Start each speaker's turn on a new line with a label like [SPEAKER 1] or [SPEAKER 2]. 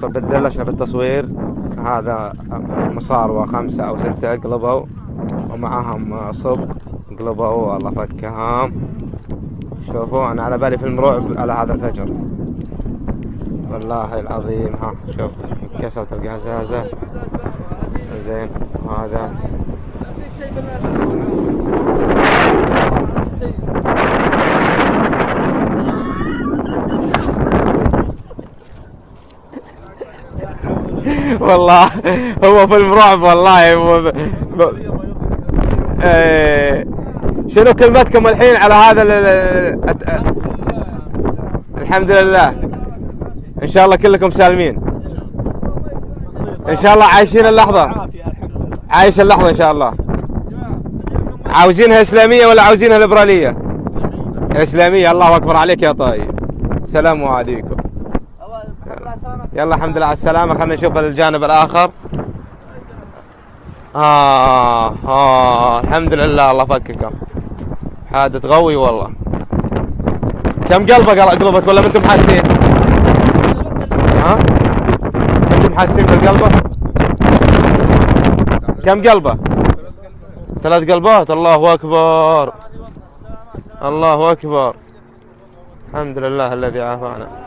[SPEAKER 1] بدلشنا بالتصوير. هذا مصاروة 5 أو 6 قلبوا، ومعهم صب قلبوا والله فكهم. شوفوا أنا على بالي فيلم رعب على هذا الفجر والله العظيم. ها شوف كسرت القزازة زين. وهذا والله هو فيلم رعب والله. شنو كلمتكم الحين على هذا الحمد لله ان شاء الله كلكم سالمين ان شاء الله، عايشين اللحظة، عايش اللحظة ان شاء الله. عاوزينها اسلامية ولا عاوزينها ليبرالية؟ اسلامية. الله اكبر عليك يا طيب. السلام عليكم. يلا الحمد لله على السلامة. خلنا نشوف الجانب الآخر. الحمد لله الله فككم. حادث قوي والله. كم قلبة قلبت ولا انتم حاسين؟ انتم حاسين بالقلبة؟ كم قلبة؟ 3 قلبات. الله أكبر الله أكبر. الحمد لله الذي عافانا.